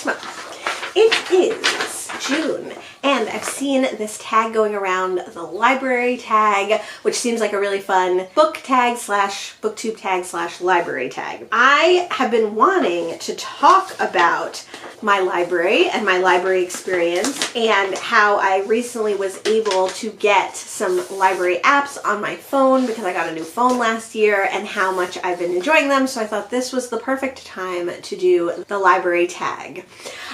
Smoke. It is June, and I've seen this tag going around, the library tag, which seems like a really fun book tag slash booktube tag slash library tag. I have been wanting to talk about my library and my library experience and how I recently was able to get some library apps on my phone because I got a new phone last year and how much I've been enjoying them. So I thought this was the perfect time to do the library tag.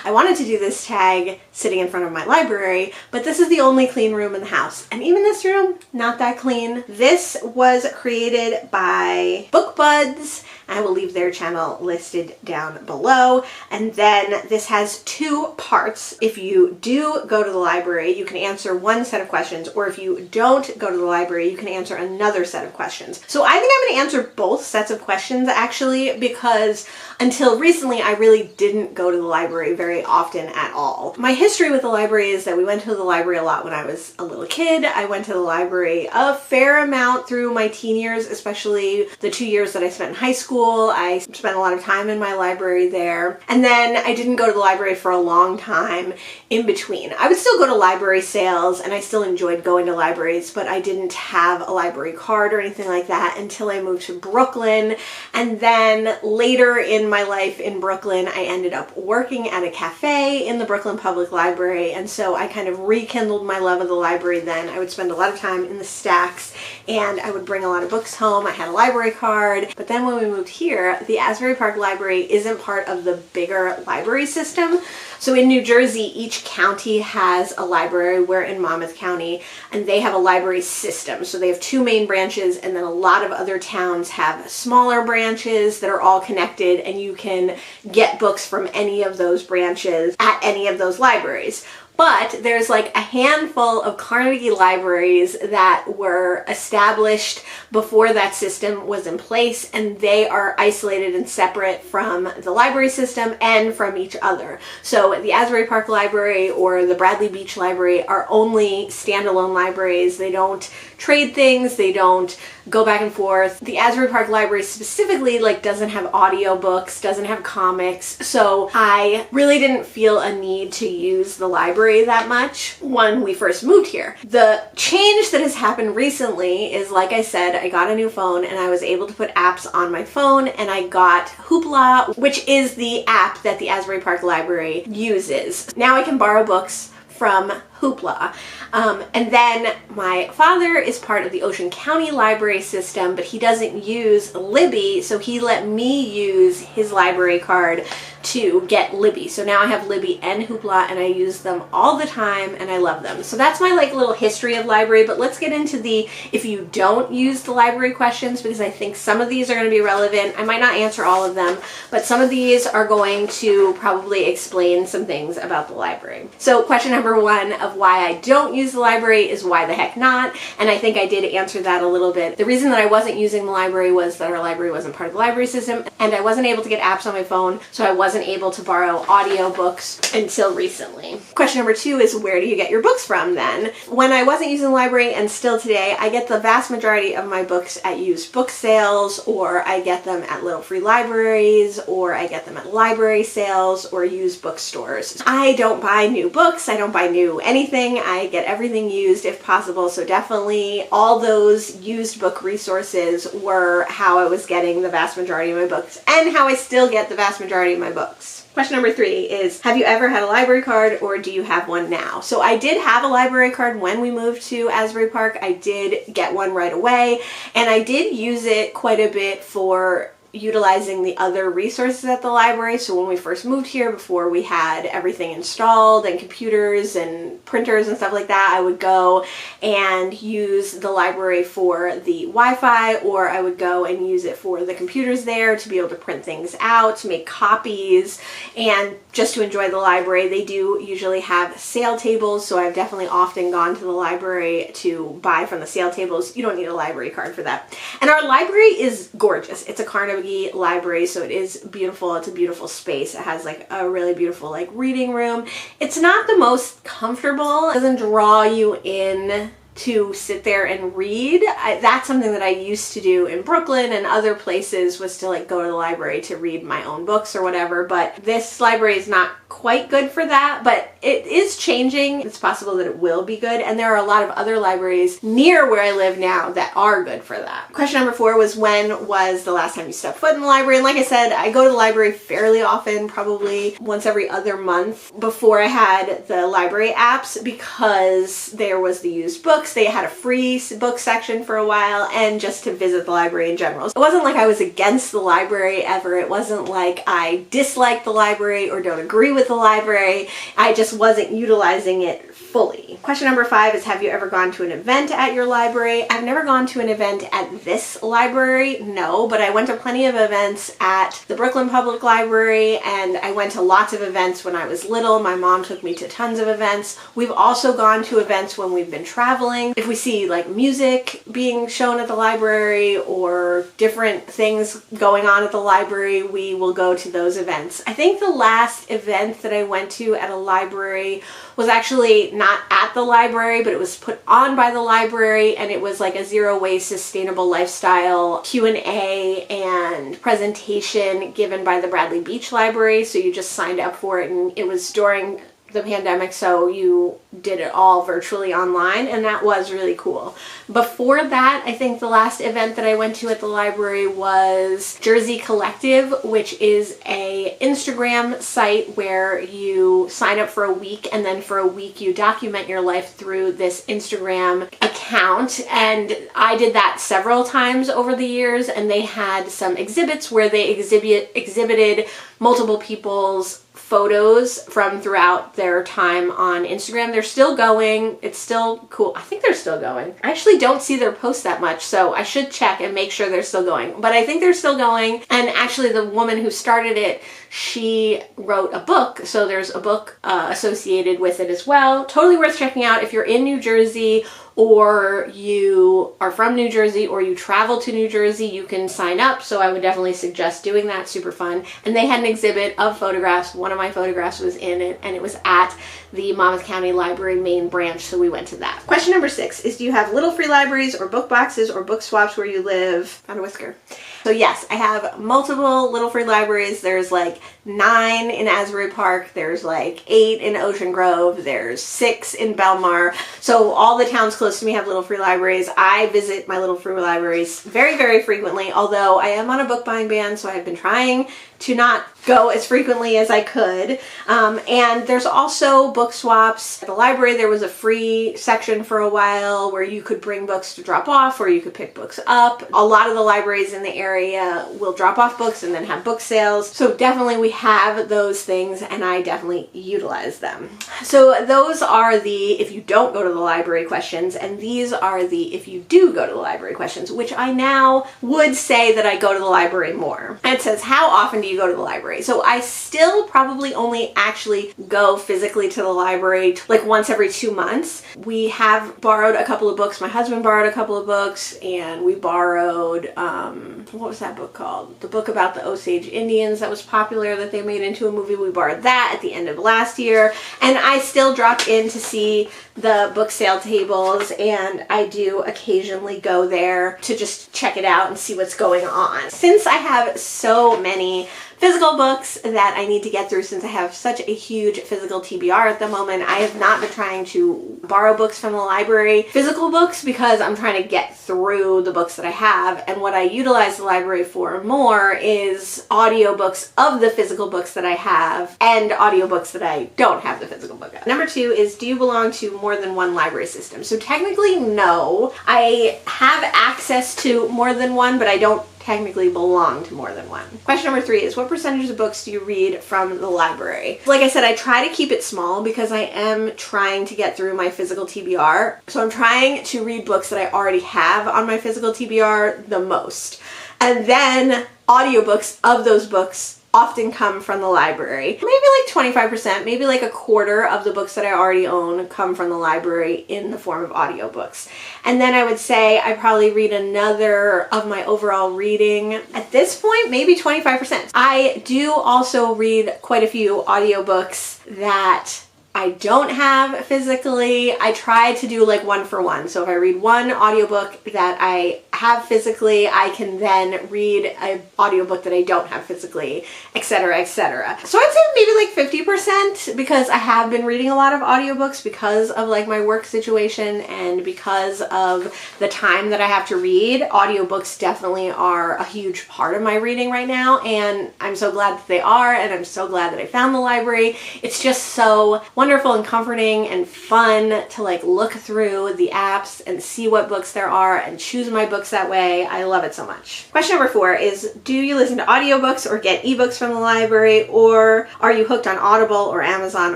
I wanted to do this tag sitting in front of my library, but this is the only clean room in the house. And even this room, not that clean. This was created by BookBuds. I will leave their channel listed down below. And then this has two parts. If you do go to the library, you can answer one set of questions, or if you don't go to the library, you can answer another set of questions. So I think I'm going to answer both sets of questions actually, because until recently, I really didn't go to the library very often at all. My history with the library is that we went to the library a lot when I was a little kid. I went to the library a fair amount through my teen years, especially the 2 years that I spent in high school. I spent a lot of time in my library there. And then I didn't go to the library for a long time in between. I would still go to library sales and I still enjoyed going to libraries, but I didn't have a library card or anything like that until I moved to Brooklyn. And then later in my life in Brooklyn, I ended up working at a cafe in the Brooklyn Public Library. And so I kind of rekindled my love of the library then. I would spend a lot of time in the stacks and I would bring a lot of books home. I had a library card. But then when we moved here, the Asbury Park Library isn't part of the bigger library system. So in New Jersey, each county has a library. We're in Monmouth County, and they have a library system. So they have two main branches, and then a lot of other towns have smaller branches that are all connected, and you can get books from any of those branches at any of those libraries. But there's like a handful of Carnegie libraries that were established before that system was in place, and they are isolated and separate from the library system and from each other. So the Asbury Park Library or the Bradley Beach Library are only standalone libraries. They don't trade things, they don't go back and forth. The Asbury Park Library specifically doesn't have audiobooks, doesn't have comics, so I really didn't feel a need to use the library that much when we first moved here. The change that has happened recently is, like I said, I got a new phone and I was able to put apps on my phone, and I got Hoopla, which is the app that the Asbury Park Library uses. Now I can borrow books from Hoopla. And then my father is part of the Ocean County Library system, but he doesn't use Libby, so he let me use his library card to get Libby. So now I have Libby and Hoopla, and I use them all the time, and I love them. So that's my little history of library, but let's get into the if you don't use the library questions, because I think some of these are going to be relevant. I might not answer all of them, but some of these are going to probably explain some things about the library. So question number one of why I don't use the library is why the heck not? And I think I did answer that a little bit. The reason that I wasn't using the library was that our library wasn't part of the library system, and I wasn't able to get apps on my phone, so I wasn't able to borrow audiobooks until recently. Question number two is, where do you get your books from then? When I wasn't using the library, and still today, I get the vast majority of my books at used book sales, or I get them at little free libraries, or I get them at library sales or used bookstores. I don't buy new books, I don't buy new anything, I get everything used if possible, so definitely all those used book resources were how I was getting the vast majority of my books, and how I still get the vast majority of my books. Question number three is, have you ever had a library card, or do you have one now? So I did have a library card when we moved to Asbury Park. I did get one right away, and I did use it quite a bit for utilizing the other resources at the library. So when we first moved here, before we had everything installed and computers and printers and stuff like that, I would go and use the library for the Wi-Fi, or I would go and use it for the computers there to be able to print things out, to make copies, and just to enjoy the library. They do usually have sale tables, so I've definitely often gone to the library to buy from the sale tables. You don't need a library card for that. And our library is gorgeous. It's a Carnegie Library, so it is beautiful. It's a beautiful space. It has a really beautiful reading room. It's not the most comfortable. It doesn't draw you in to sit there and read. That's something that I used to do in Brooklyn and other places, was to like go to the library to read my own books or whatever. But this library is not quite good for that, but it is changing. It's possible that it will be good, and there are a lot of other libraries near where I live now that are good for that. Question number 4 was, when was the last time you stepped foot in the library? And like I said, I go to the library fairly often, probably once every other month. Before I had the library apps, because there was the used books, they had a free book section for a while, and just to visit the library in general. So it wasn't like I was against the library ever. It wasn't like I disliked the library or don't agree with the library. I just wasn't utilizing it fully. Question number 5 is, have you ever gone to an event at your library? I've never gone to an event at this library, no, but I went to plenty of events at the Brooklyn Public Library, and I went to lots of events when I was little. My mom took me to tons of events. We've also gone to events when we've been traveling. If we see like music being shown at the library or different things going on at the library, we will go to those events. I think the last event that I went to at a library was actually not at the library, but it was put on by the library, and it was like a zero waste sustainable lifestyle Q&A and presentation given by the Bradley Beach Library. So you just signed up for it, and it was during the pandemic, so you did it all virtually online, and that was really cool. Before that, I think the last event that I went to at the library was Jersey Collective, which is a Instagram site where you sign up for a week, and then for a week you document your life through this Instagram account. And I did that several times over the years, and they had some exhibits where they exhibited multiple people's photos from throughout their time on Instagram. They're still going. It's still cool. I think they're still going. I actually don't see their posts that much, so I should check and make sure they're still going. But I think they're still going. And actually the woman who started it, she wrote a book, so there's a book associated with it as well. Totally worth checking out if you're in New Jersey, or you are from New Jersey, or you travel to New Jersey. You can sign up, so I would definitely suggest doing that. Super fun. And they had an exhibit of photographs. One of my photographs was in it, and it was at the Monmouth County Library main branch, so we went to that. Question number 6 is, do you have little free libraries or book boxes or book swaps where you live? Found a whisker. So yes, I have multiple little free libraries. There's like 9 in Asbury Park, there's like 8 in Ocean Grove, there's 6 in Belmar. So all the towns close to me have little free libraries. I visit my little free libraries very, very frequently, although I am on a book buying ban, so I've been trying to not go as frequently as I could. And there's also book swaps. At the library, there was a free section for a while where you could bring books to drop off, or you could pick books up. A lot of the libraries in the area will drop off books and then have book sales. So definitely we have those things, and I definitely utilize them. So those are the if you don't go to the library questions, and these are the if you do go to the library questions, which I now would say that I go to the library more. And it says, how often do you go to the library? So I still probably only actually go physically to the library like once every 2 months. We have borrowed a couple of books. My husband borrowed a couple of books, and we borrowed, what was that book called? The book about the Osage Indians that was popular that they made into a movie. We borrowed that at the end of last year. And I still drop in to see the book sale tables, and I do occasionally go there to just check it out and see what's going on. Since I have so many physical books that I need to get through, since I have such a huge physical TBR at the moment, I have not been trying to borrow books from the library, physical books, because I'm trying to get through the books that I have. And what I utilize the library for more is audiobooks of the physical books that I have, and audiobooks that I don't have the physical book of. Number 2 is, do you belong to more than one library system? So technically, no. I have access to more than one, but I don't technically belong to more than one. Question number 3 is, what percentage of books do you read from the library? Like I said, I try to keep it small because I am trying to get through my physical TBR. So I'm trying to read books that I already have on my physical TBR the most. And then audiobooks of those books often come from the library. Maybe like 25%, maybe like a quarter of the books that I already own come from the library in the form of audiobooks. And then I would say I probably read another of my overall reading. At this point, maybe 25%. I do also read quite a few audiobooks that I don't have physically. I try to do like one for one. So if I read one audiobook that I have physically, I can then read an audiobook that I don't have physically, etc., etc. So I'd say maybe like 50% because I have been reading a lot of audiobooks because of like my work situation and because of the time that I have to read. Audiobooks definitely are a huge part of my reading right now, and I'm so glad that they are, and I'm so glad that I found the library. It's just so wonderful and comforting and fun to like look through the apps and see what books there are and choose my books that way. I love it so much. Question number 4 is, do you listen to audiobooks or get ebooks from the library, or are you hooked on Audible or Amazon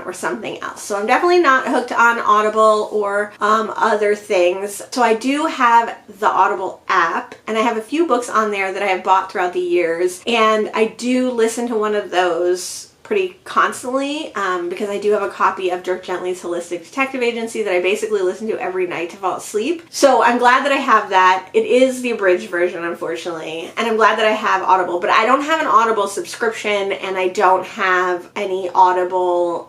or something else? So I'm definitely not hooked on Audible or other things. So I do have the Audible app, and I have a few books on there that I have bought throughout the years, and I do listen to one of those pretty constantly because I do have a copy of Dirk Gently's Holistic Detective Agency that I basically listen to every night to fall asleep. So I'm glad that I have that. It is the abridged version, unfortunately, and I'm glad that I have Audible, but I don't have an Audible subscription, and I don't have any Audible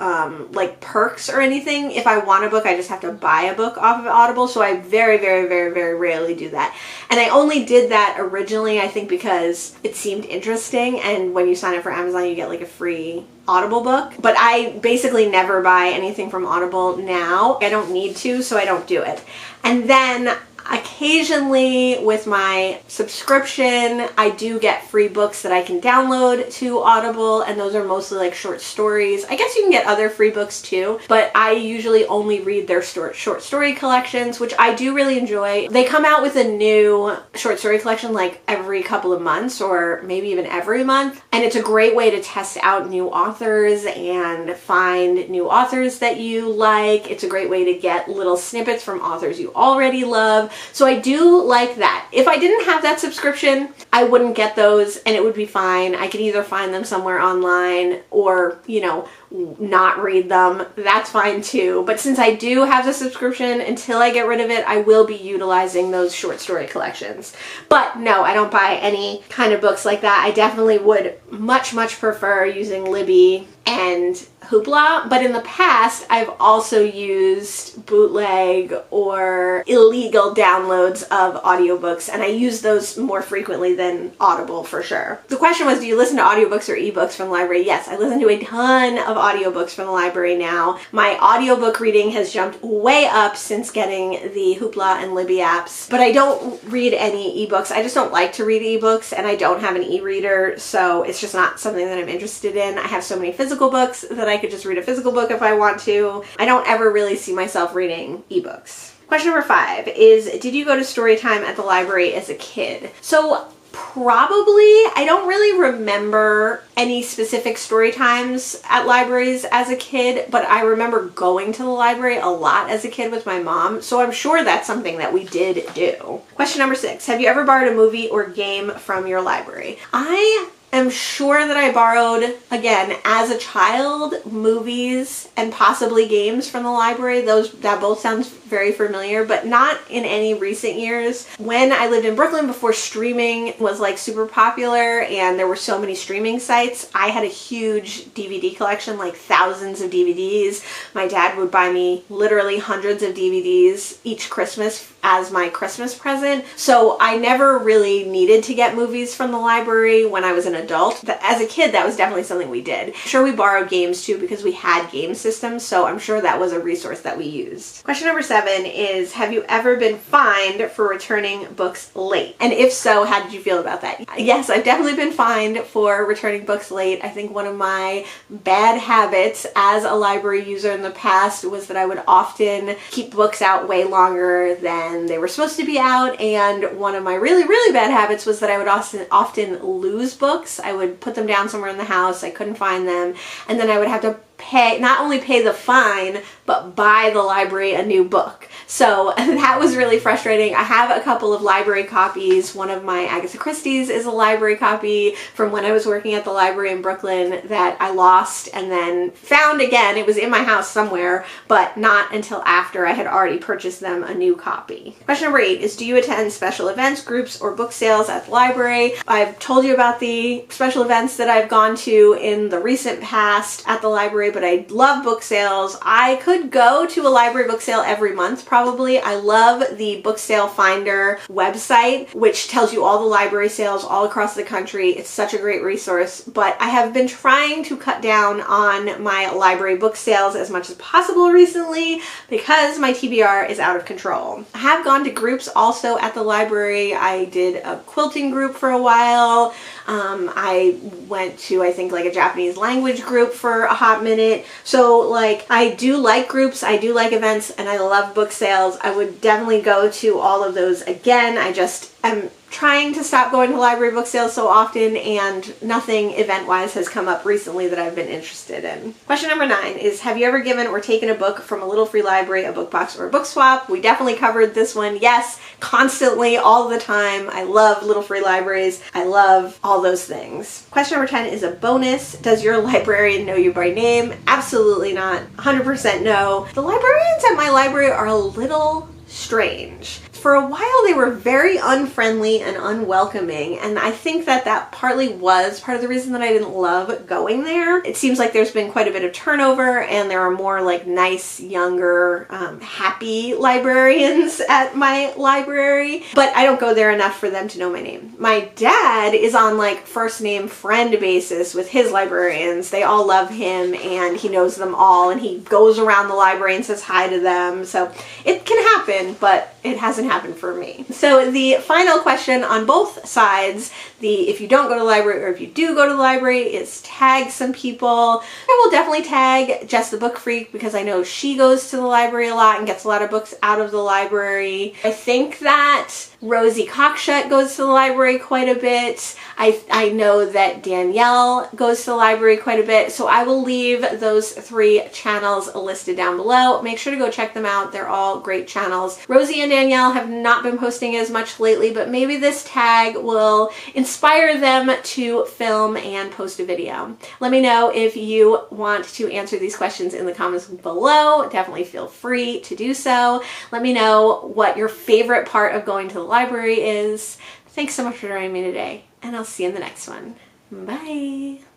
like perks or anything. If I want a book, I just have to buy a book off of Audible, so I very, very, very, very rarely do that. And I only did that originally, I think, because it seemed interesting, and when you sign up for Amazon, you get like a free Audible book, but I basically never buy anything from Audible now. I don't need to, so I don't do it. And then occasionally with my subscription, I do get free books that I can download to Audible, and those are mostly like short stories. I guess you can get other free books too, but I usually only read their short story collections, which I do really enjoy. They come out with a new short story collection like every couple of months or maybe even every month, and it's a great way to test out new authors and find new authors that you like. It's a great way to get little snippets from authors you already love. So I do like that. If I didn't have that subscription, I wouldn't get those, and it would be fine. I could either find them somewhere online or, you know, not read them. That's fine too. But since I do have the subscription, until I get rid of it, I will be utilizing those short story collections. But no, I don't buy any kind of books like that. I definitely would much, much prefer using Libby and Hoopla, but in the past I've also used bootleg or illegal downloads of audiobooks, and I use those more frequently than Audible for sure. The question was, do you listen to audiobooks or ebooks from the library? Yes, I listen to a ton of audiobooks from the library now. My audiobook reading has jumped way up since getting the Hoopla and Libby apps, but I don't read any ebooks. I just don't like to read ebooks, and I don't have an e-reader, so it's just not something that I'm interested in. I have so many physical books that I could just read a physical book if I want to. I don't ever really see myself reading ebooks. Question number 5 is, did you go to story time at the library as a kid? So probably. I don't really remember any specific story times at libraries as a kid, but I remember going to the library a lot as a kid with my mom, so I'm sure that's something that we did do. Question number 6, have you ever borrowed a movie or game from your library? I am sure that I borrowed, again, as a child, movies and possibly games from the library. That both sounds very familiar, but not in any recent years. When I lived in Brooklyn, before streaming was like super popular and there were so many streaming sites, I had a huge DVD collection, like thousands of DVDs. My dad would buy me literally hundreds of DVDs each Christmas as my Christmas present. So I never really needed to get movies from the library when I was an adult. As a kid, that was definitely something we did. I'm sure we borrowed games too because we had game systems, so I'm sure that was a resource that we used. Question number 7 is, have you ever been fined for returning books late? And if so, how did you feel about that? Yes, I've definitely been fined for returning books late. I think one of my bad habits as a library user in the past was that I would often keep books out way longer than they were supposed to be out, and one of my really, really bad habits was that I would often lose books. I would put them down somewhere in the house, I couldn't find them, and then I would have to not only pay the fine, but buy the library a new book. So that was really frustrating. I have a couple of library copies. One of my Agatha Christie's is a library copy from when I was working at the library in Brooklyn that I lost and then found again. It was in my house somewhere, but not until after I had already purchased them a new copy. Question number 8 is, do you attend special events, groups, or book sales at the library? I've told you about the special events that I've gone to in the recent past at the library, but I love book sales. I could go to a library book sale every month probably. I love the Book Sale Finder website, which tells you all the library sales all across the country. It's such a great resource, but I have been trying to cut down on my library book sales as much as possible recently because my TBR is out of control. I have gone to groups also at the library. I did a quilting group for a while. I went to, I think, like a Japanese language group for a hot minute. So like, I do like groups, I do like events, and I love book sales. I would definitely go to all of those again. I just am trying to stop going to library book sales so often, and nothing event-wise has come up recently that I've been interested in. Question number 9 is, have you ever given or taken a book from a Little Free Library, a book box, or a book swap? We definitely covered this one. Yes, constantly, all the time. I love Little Free Libraries. I love all those things. Question number 10 is a bonus. Does your librarian know you by name? Absolutely not. 100% no. The librarians at my library are a little strange. For a while they were very unfriendly and unwelcoming, and I think that that partly was part of the reason that I didn't love going there. It seems like there's been quite a bit of turnover and there are more like nice, younger, happy librarians at my library, but I don't go there enough for them to know my name. My dad is on like first name friend basis with his librarians. They all love him and he knows them all, and he goes around the library and says hi to them, so it can happen, but it hasn't happened for me. So the final question on both sides, the if you don't go to the library or if you do go to the library, is tag some people. I will definitely tag Jess the Book Freak because I know she goes to the library a lot and gets a lot of books out of the library. I think that Rosie Cockshut goes to the library quite a bit. I know that Danielle goes to the library quite a bit, so I will leave those 3 channels listed down below. Make sure to go check them out. They're all great channels. Rosie and Danielle have not been posting as much lately, but maybe this tag will inspire them to film and post a video. Let me know if you want to answer these questions in the comments below. Definitely feel free to do so. Let me know what your favorite part of going to the library is. Thanks so much for joining me today, and I'll see you in the next one. Bye!